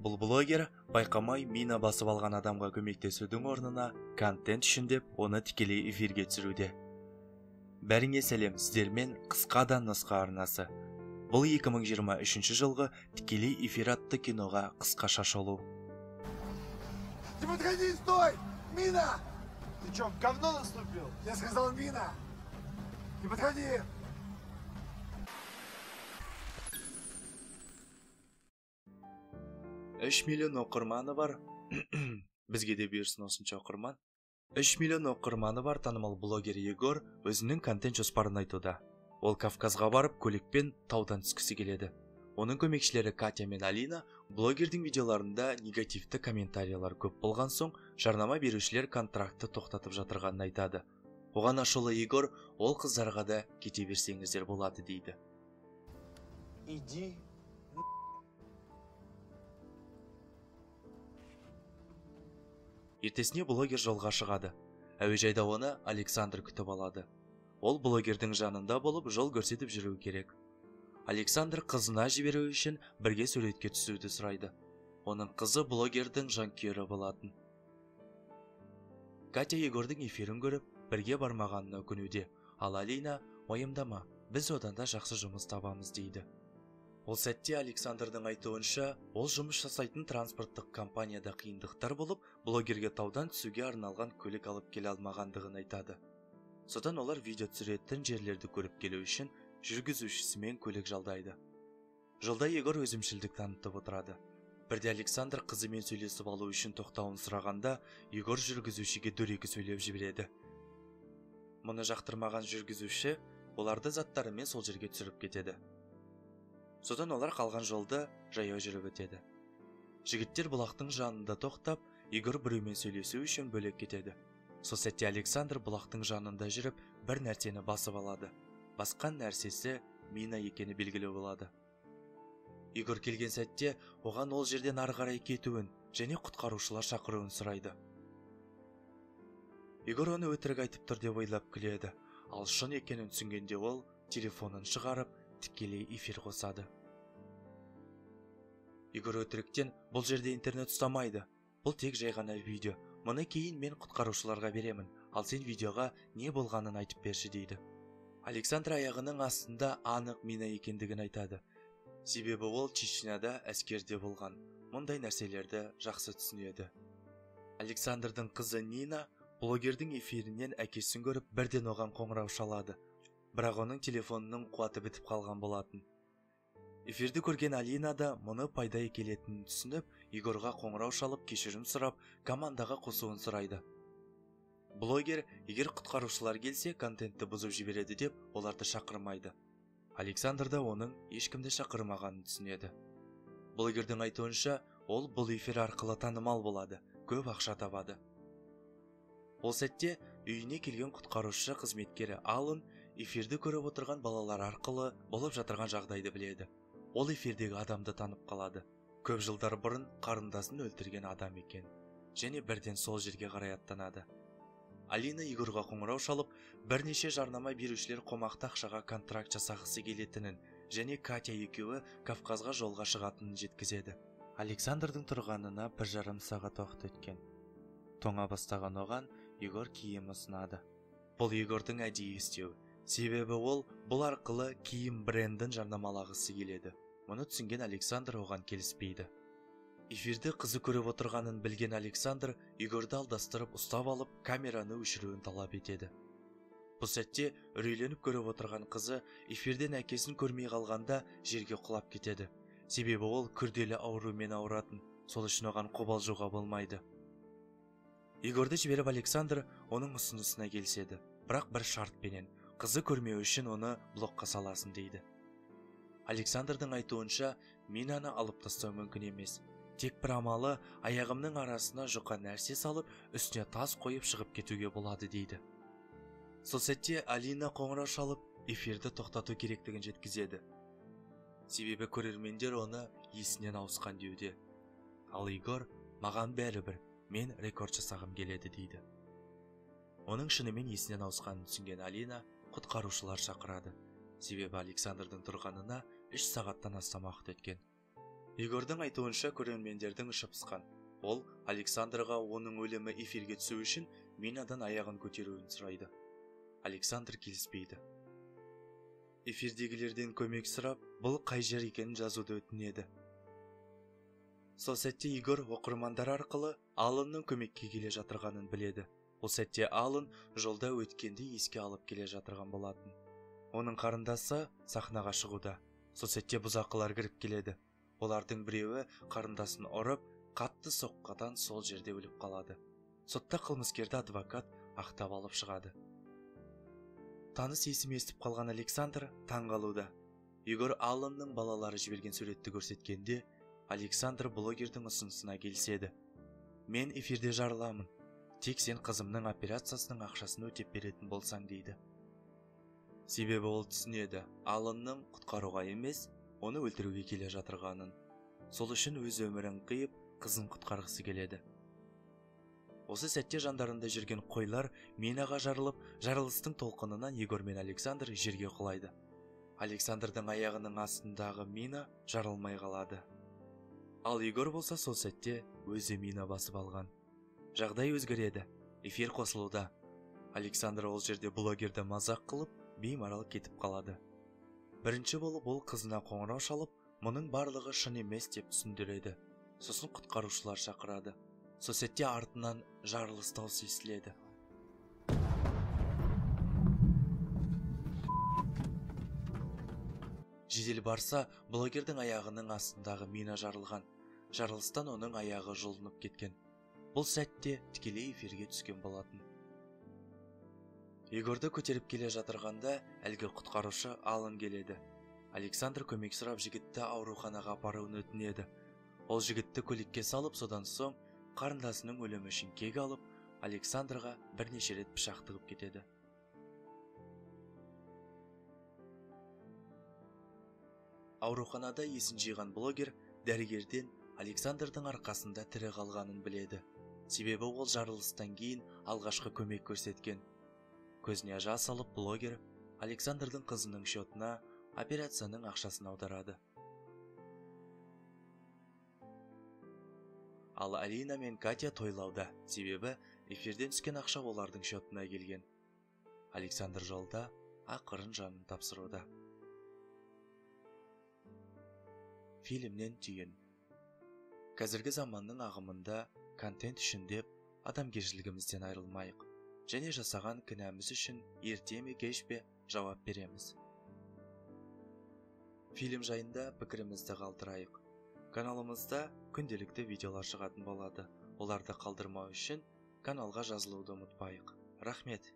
Бұл блогер байқамай мина басып алған адамға көмектесудің орнына контент үшін деп оны тікелей эфирге түсіруде. Бәріңе сәлем, сіздермен қысқа да нұсқа арнасы. Бұл 2023 жылғы тікелей эфир атты киноға қысқаша шолу. Не подходи, стой! Мина! Ты чё, в говно наступил? Я сказал мина! Не подходи! Үш миллион оқырманы бар. Бізге де берсін осынша оқырман. 3 миллион оқырманы бар танымал блогер Егор өзінің контент жоспарын айтуда. Ол Кавказға барып, көлікпен таудан түскісі келеді. Оның көмекшілері Катя мен Алина блогердің видеоларында негативті комментариялар көп болған соң, жарнама берушілер контрактты тоқтатып жатырғанын айтады. Оған ашулы Егор, ол қыздарға да кете берсеңіздер болады дейді. Иди. Ертесіне блогер жолға шығады. Әуежайда оны Александр күтіп алады. Ол блогердің жанында болып жол көрсетіп жүру керек. Александр қызына жіберу үшін бірге суретке түсуді сұрайды. Оның қызы блогердің жанкүйері болатын. Катя Егордың эфирін көріп, бірге бармағанына өкінуде. Ал Алина, ойымдама, біз одан да жақсы жұмыс табамыз дейді. Ол сәтте Александрдың айтуынша, ол жұмыс жасайтын транспорттық компанияда қиындықтар болып, блогерге таудан түсуге арналған көлік алып келе алмағандығын айтады. Содан олар видео түсіретін жерлерді көріп келу үшін жүргізушісімен көлік жалдайды. Жолда Егор өзімшілдік танытып отырады. Бірде Александр қызымен сөйлесіп алу үшін тоқтауын сұрағанда, Егор жүргізушіге дөрекі сөйлеп жібереді. Мұны жақтырмаған жүргізуші оларды заттарымен сол жерге түсіріп кетеді. Содан олар қалған жолды жаяу жүріп өтеді. Жігіттер бұлақтың жанында тоқтап, Егор біреумен сөйлесу үшін бөлек кетеді. Сол сәтте Александр бұлақтың жанында жүріп, бір нәрсені басып алады. Басқан нәрсесі мина екені белгілі болады. Егор келген сәтте оған ол жерден ары қарай кетуін және құтқарушылар шақыруын сұрайды. Егор оны өтірік айтып тұр деп ойлап күледі. Ал шын екенін түсінгенде ол телефонын шығарып тікелей эфир қосады. Егор өтіріктен бұл жерде интернет ұстамайды. Бұл тек жай ғана видео. Мұны кейін мен құтқарушыларға беремін. Ал сен видеоға не болғанын айтып берші дейді. Александр аяғының астында анық мина екендігін айтады. Себебі ол Чечняда әскерде болған. Мұндай нәрселерді жақсы түсінеді. Александрдың қызы Нина блогердің эфирінен әкесін көріп бірден оған қоңырау шалады. Бірақ оның телефонының қуаты бітіп қалған болатын. Эфирді көрген Алина да мұны пайда келетінін түсініп, Егорға қоңырау шалып кешірім сұрап, командаға қосуын сұрайды. Блогер, егер құтқарушылар келсе, контентті бұзып жібереді деп, оларды шақырмайды. Александр да оның ешкімді шақырмағанын түсінеді. Блогердің айтуынша, ол бұл эфир арқылы танымал болады, көп ақша табады. Ол сәтте үйіне келген құтқарушы қызметкері Алын эфирді көріп отырған балалар арқылы болып жатырған жағдайды біледі. Ол эфирдегі адамды танып қалады. Көп жылдар бұрын қарындасын өлтірген адам екен. Және бірден сол жерге қарай аттанады. Алина Егорға қоңырау шалып, бірнеше жарнама берушілер қомақты ақшаға контракт жасағысы келетінін, және Катя екеуі Кавказға жолға шығатынын жеткізеді. Александрдың тұрғанына 1,5 сағат уақыт өткен. Тоңа бастаған оған Егор киім ұсынады. Бұл Егордың әдейі істеуі. Себебі ол бұл арқылы киім брендін жарнамалағысы келеді. Мұны түсінген Александр оған келіспейді. Эфирді қызы көріп отырғанын білген Александр Егорды алдастырып ұстап алып, камераны өшіруін талап етеді. Бұл сәтте үрейленіп көріп отырған қызы эфирден әкесін көрмей қалғанда жерге құлап кетеді. Себебі ол күрделі аурумен ауыратын, сол үшін оған қобалжуға болмайды. Егорды жіберіп Александр оның ұсынысына келіседі, бірақ бір шартпенен. Қызы көрмеу үшін оны блокқа саласын дейді. Александрдың айтуынша, минаны алып тастау мүмкін емес. Тек бір амалы аяғымның арасына жұқа нәрсе салып, үстіне тас қойып шығып кетуге болады дейді. Сол сәтте Алина қоңырау шалып, эфирді тоқтату керектігін жеткізеді. Себебі көрермендер оны есінен ауысқан деуде. Ал Егор, маған бәрібір, мен рекорд жасағым келеді дейді. Оның шынымен есінен ауысқанын түсінген Алина құтқарушылар шақырады. Себебі Александрдың тұрғанына 3 сағаттан астам уақыт өткен. Егордың айтуынша көрермендердің іші пысқан. Ол Александрға оның өлімі эфирге түсу үшін минадан аяғын көтеруін сұрайды. Александр келіспейді. Эфирдегілерден көмек сұрап, бұл қай жер екенін жазуды өтінеді. Сол сәтте Егор оқырмандар арқылы Алланның көмекке келе жатырғанын біледі. Бұл сәтте Аллан жолда өткенде еске алып келе жатырған болатын. Оның қарындасы сахнаға шығуда. Сол сәтте бұзақылар кіріп келеді. Олардың біреуі қарындасын ұрып, қатты соққыдан сол жерде өліп қалады. Сотта қылмыскерді адвокат ақтап алып шығады. Таныс есім естіп қалған Александр таң қалуда. Егор Алланның балалары жіберген суретті көрсеткенде, Александр блогердің ұсынысына келіседі. Мен эфирде жарыламын. Тек сен қызымның операциясының ақшасын өтеп беретін болсаң дейді. Себебі ол түсінеді, Алланның құтқаруға емес, оны өлтіруге келе жатырғанын. Сол үшін өз өмірін қиып, қызын құтқарғысы келеді. Осы сәтте жандарында жүрген қойлар минаға жарылып, жарылыстың толқынынан Егор мен Александр жерге құлайды. Александрдың аяғының астындағы мина жарылмай қалады. Ал Егор болса сол сәтте өзі мина басып алған. Жағдай өзгереді. Эфир қосылуда. Александр ол жерде блогерді мазақ қылып, беймарал кетіп қалады. Бірінші болып ол қызына қоңырау шалып, мұның барлығы шын емес деп түсіндіреді. Сосын құтқарушылар шақырады. Сол сәтте артынан жарылыс дауысы естіледі. Жедел барса, блогердің аяғының астындағы мина жарылған. Жарылыстан оның аяғы жұлынып кеткен. Бұл сәтте тікелей эфирге түскен болатын. Егорды көтеріп келе жатырғанда әлгі құтқарушы Аллан келеді. Александр көмек сұрап жігітті ауруханаға апаруын өтінеді. Ол жігітті көлікке салып, содан соң қарындасының өлімі үшін кек алып, Александрға бірнеше рет пышақ тығып кетеді. Ауруханада есін жиған блогер дәрігерден Александрдың арқасында тірі қалғанын біледі. Себебі ол жарылыстан кейін алғашқы көмек көрсеткен. Көзіне жас алып блогер Александрдың қызының счетына операцияның ақшасын аударады. Ал Алина мен Катя тойлауда, себебі эфирден түскен ақша олардың счетына келген. Александр жолда ақырын жанын тапсыруда. Фильмнен түйін. Қазіргі заманның ағымында контент үшін деп адамгершілігімізден айырылмайық. Және жасаған кінәміз үшін ерте ме кеш пе жауап береміз. Фильм жайында пікірімізді қалдырайық. Каналымызда күнделікті видеолар шығатын болады. Оларды қалдырмау үшін каналға жазылуды ұмытпайық. Рахмет.